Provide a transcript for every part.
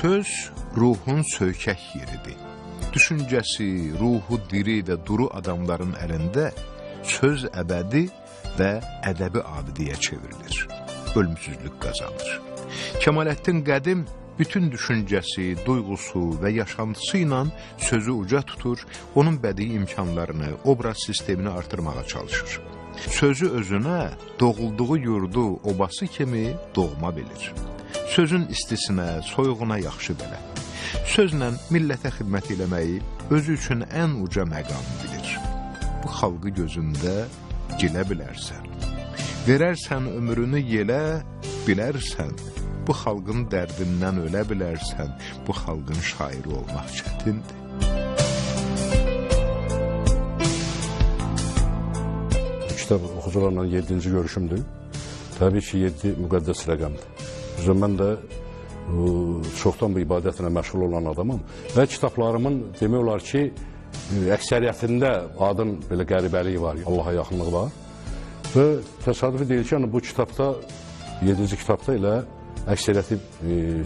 Söz ruhun söykək yeridir. Düşüncəsi, ruhu diri və duru adamların əlində söz əbədi və ədəbi abidiyə çevrilir. Ölümsüzlük qazanır. Kemaləddin Qədim bütün düşüncəsi, duyğusu və yaşantısı ilə sözü uca tutur, onun bədii imkanlarını, obraz sistemini artırmağa çalışır. Sözü özünə doğulduğu yurdu, obası kimi doğma bilir. Sözün istisinə, soyuğuna yaxşı bələddir. Sözlə millətə xidmət eləməyi özü üçün ən uca məqam bilir. Bu xalqı gözündə gilə bilərsən. Verərsən ömrünü yelə bilərsən. Bu xalqın dərdindən ölə bilərsən. Bu xalqın şairi olmaq çətindir. Kitab oxucularla 7-ci görüşümdür. Təbii ki, 7 müqəddəs rəqəmdir. Mən də çoxdan bu ibadətlə məşğul olan adamım və kitablarımın demək olar ki, əksəriyyətində adın belə qəribəliyi var, Allaha yaxınlığı var. Və təsadüfi deyil ki, bu kitabda, 7-ci kitabda elə əksəriyyəti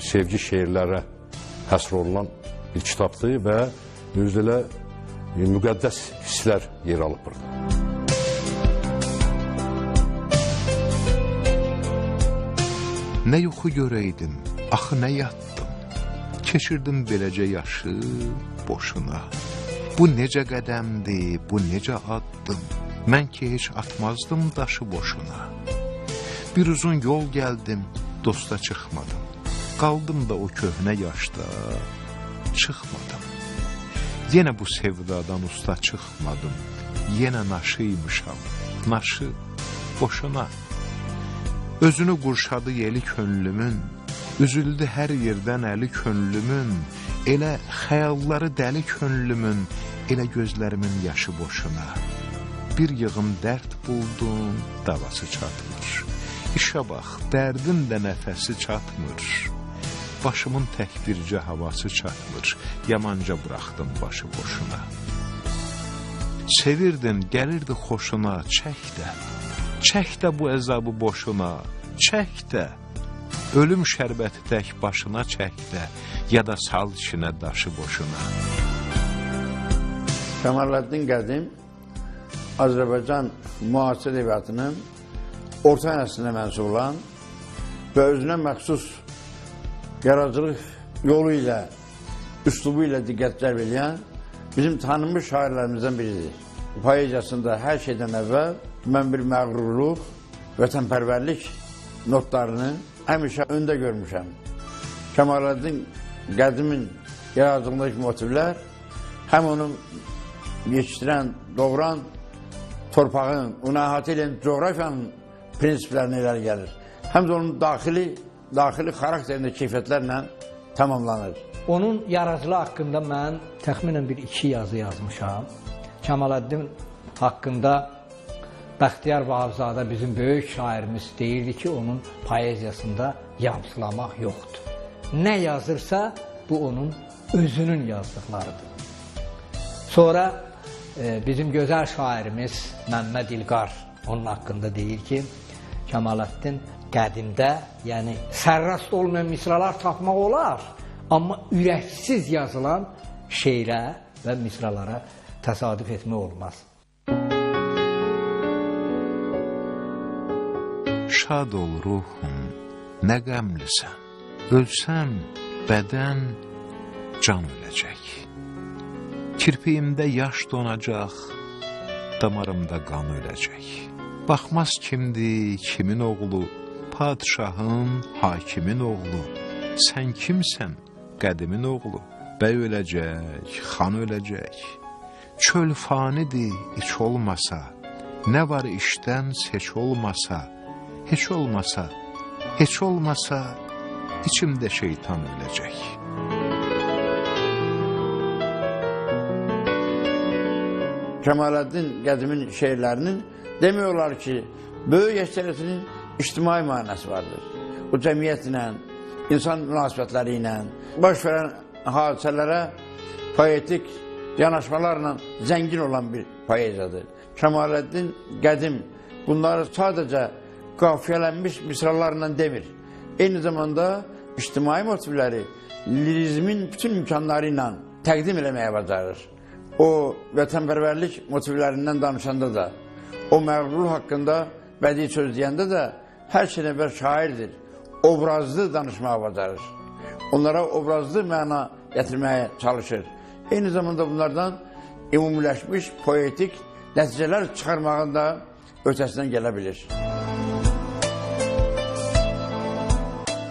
sevgi şeirlərə həsr olunan bir kitabdır və özü elə müqəddəs hisslər yer alıb burada. Nə yuxu görəydim, axı nə yatdım, keçirdim beləcə yaşı boşuna. Bu necə qədəmdir, bu necə addım, mən ki heç atmazdım daşı boşuna. Bir uzun yol gəldim, dosta çıxmadım, qaldım da o köhnə yaşda, çıxmadım. Yenə bu sevdadan usta çıxmadım, yenə naşıymışam, naşı boşuna. Özünü qurşadı yeli könlümün, üzüldü hər yerdən əli könlümün, elə xəyalları dəli könlümün, elə gözlərimin yaşı boşuna. Bir yığın dərd buldum, davası çatmır. İşə bax, dərdin də nəfəsi çatmır. Başımın tək bircə havası çatmır, yamanca buraxdım başı boşuna. Sevirdin, gəlirdi xoşuna, çək də. Çək də bu əzabı boşuna, çək də. Ölüm şərbəti tək başına çək də, ya da sal içinə daşı boşuna. Kemaləddin Qədim Azərbaycan müasir ədəbiyyatının orta nəslinə mənsub olan və özünə məxsus yaradıcılıq yolu ilə, üslubu ilə diqqət cəlb edən bizim tanınmış şairlərimizdən biridir. Poeziyasında hər şeydən əvvəl mən bir məğrurluq, vətənpərvərlik notlarını həmişə öndə görmüşəm. Kemaləddin Qədimin yaradığındakı motivlər həm onun yetişdirən, doğuran torpağın, onu əhatə edən coğrafiyanın prinsiplərinə irəli gəlir. Həm də onun daxili xarakterində keyfiyyətlərlə tamamlanır. Onun yaradıcılığı haqqında mən təxminən bir 2 yazı yazmışam. Kemaləddin haqqında Bəxtiyar Vahabzadə bizim böyük şairimiz deyirdi ki, onun poeziyasında yamsılamaq yoxdur. Nə yazırsa, bu onun özünün yazdıqlarıdır. Sonra bizim gözəl şairimiz Məmməd İlqar onun haqqında deyir ki, Kemaləddin qədimdə, yəni sərrast olmayan misralar tapmaq olar, amma ürəksiz yazılan şeirə və misralara təsadüf etmək olmaz. Şad ol ruhum, nə qəmlisən, ölsəm bədən can öləcək. Kirpiyimdə yaş donacaq, damarımda qan öləcək. Baxmaz kimdir, kimin oğlu, padişahın, hakimin oğlu. Sən kimsən, qədimin oğlu, bəy öləcək, xan öləcək. Çöl fanidir, heç olmasa, nə var işdən seç olmasa, heç olmasa, heç olmasa, içimdə şeytan öləcək. Kemaləddin Qədimin şeirlərinin demək olar ki, böyük əksəriyyətinin ictimai mənası vardır. O cəmiyyətlə, insan münasibətləri ilə, baş verən hadisələrə poetik yanaşmalarla zəngin olan bir poeziyadır. Kemaləddin Qədim bunları sadəcə qafiyələnmiş misralarla demir. Eyni zamanda ictimai motivləri lirizmin bütün imkanları ilə təqdim eləməyə bacarır. O, vətənpərvərlik motivlərindən danışanda da, o məğrurluq haqqında bədii söz deyəndə də hər şeydən əvvəl şairdir, obrazlı danışmağa bacarır. Onlara obrazlı məna gətirməyə çalışır. Eyni zamanda bunlardan ümumiləşmiş, poetik nəticələr çıxarmağın da ötəsindən gələ bilir.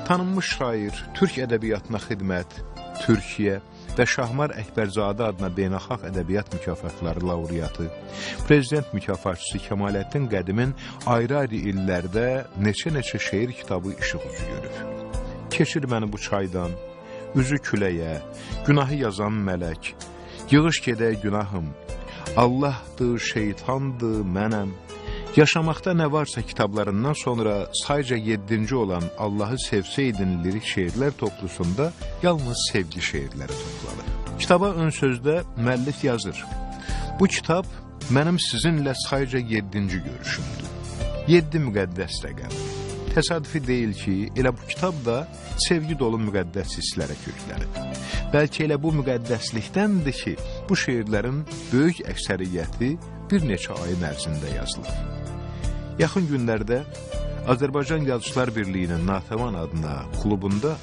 Tanınmış şair, Türk ədəbiyyatına xidmət, Türkiyə və Şahmar Əkbərzadə adına beynəlxalq ədəbiyyat mükafatları laureatı, prezident mükafatçısı Kəmaləddin Qədimin ayrı-ayrı illərdə neçə-neçə şeir kitabı işıq ucu görüb. Keçir məni bu çaydan, üzü küləyə, günahı yazan mələk, yığış gedək günahım, Allahdır, şeytandır, mənəm. Yaşamaqda nə varsa kitablarından sonra sayca 7-ci olan Allahı sevsəydin lirik şeirlər toplusunda yalnız sevgi şeirləri toplanır. Kitaba ön sözdə müəllif yazır. Bu kitab mənim sizinlə sayca 7-ci görüşümdür. 7 müqəddəs rəqəm. Təsadüfi deyil ki, elə bu kitab da sevgi dolu müqəddəs hisslərə köklənib. Bəlkə elə bu müqəddəslikdəndir ki, bu şeirlərin böyük əksəriyyəti bir neçə ayın ərzində yazılır. Yaxın günlərdə Azərbaycan Yazıçılar Birliyinin Natəvan adına klubunda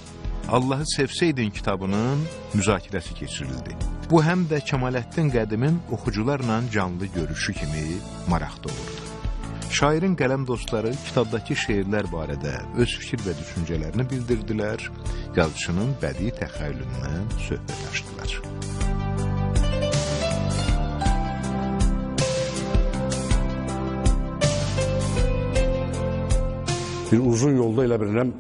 Allahı sevsəydin kitabının müzakirəsi keçirildi. Bu həm də Kəmaləddin Qədimin oxucularla canlı görüşü kimi maraq doğurdu. Şairin qələm dostları kitabdakı şeirlər barədə öz fikir və düşüncələrini bildirdilər, yazıçının bədii təxəyyülündən söhbət açdılar. Bir uzun yolda elə bilirəm,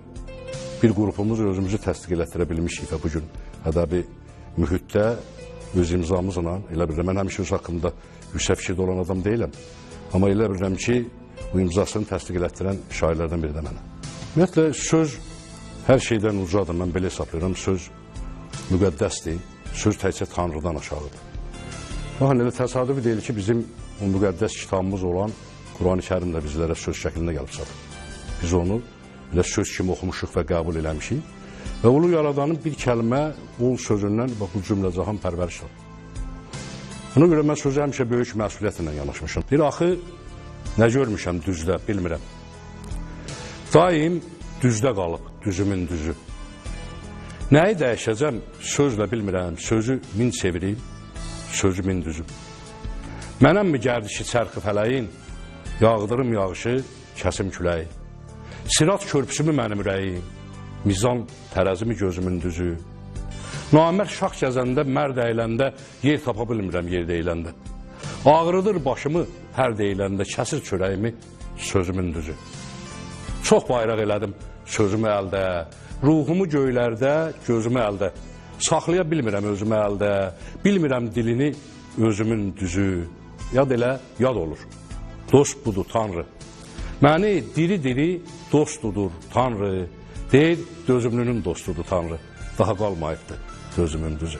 bir qrupumuz özümüzü təsdiq elətdirə bilmişik və bugün ədəbi mühitdə öz imzamızla, elə bilirəm, mən həmişə öz haqqımda yüksək fikirdə olan adam deyiləm. Amma elə bilirəm ki, bu imzasını təsdiq elətdirən şairlərdən biri də mənə. Ümumiyyətlə, söz hər şeydən ucadır, mən belə hesablayıram, söz müqəddəsdir, söz təkcə Tanrıdan aşağıdır. Baxın, elə təsadüfi deyil ki, bizim o müqəddəs kitabımız olan Quran-ı Kərim də bizlərə söz şəklində gəlib çatır. Biz onu elə söz kimi oxumuşuq və qəbul eləmişik. Və ulu yaradanın bir kəlmə ul sözündən bu cümləcahan pərvəriş var. Buna görə mən sözə həmişə böyük məsuliyyətlə yanaşmışam. Bir axı nə görmüşəm düzdə, bilmirəm. Daim düzdə qalıb, düzümün düzü. Nəyi dəyişəcəm, sözlə bilmirəm, sözü min çevirib, sözü min düzüb. Mənəm mi gərdişi çərxi fələyin, yağdırım yağışı, kəsim küləyi. Sirat körpüsümü mənim ürəyim, mizan tərəzimi gözümün düzü. Namər şax gəzəndə, mərd əyləndə, yer tapa bilmirəm yer deyiləndə. Ağrıdır başımı hər deyiləndə, kəsir çörəyimi sözümün düzü. Çox bayraq elədim sözümü əldə, ruhumu göylərdə, gözümü əldə. Saxlaya bilmirəm özümü əldə, bilmirəm dilini özümün düzü. Yad elə, yad olur. Dost budur Tanrı. Məni diri-diri dostudur Tanrı, deyir dözümlünün dostudur Tanrı. Daha qalmayıbdır dözümün düzü.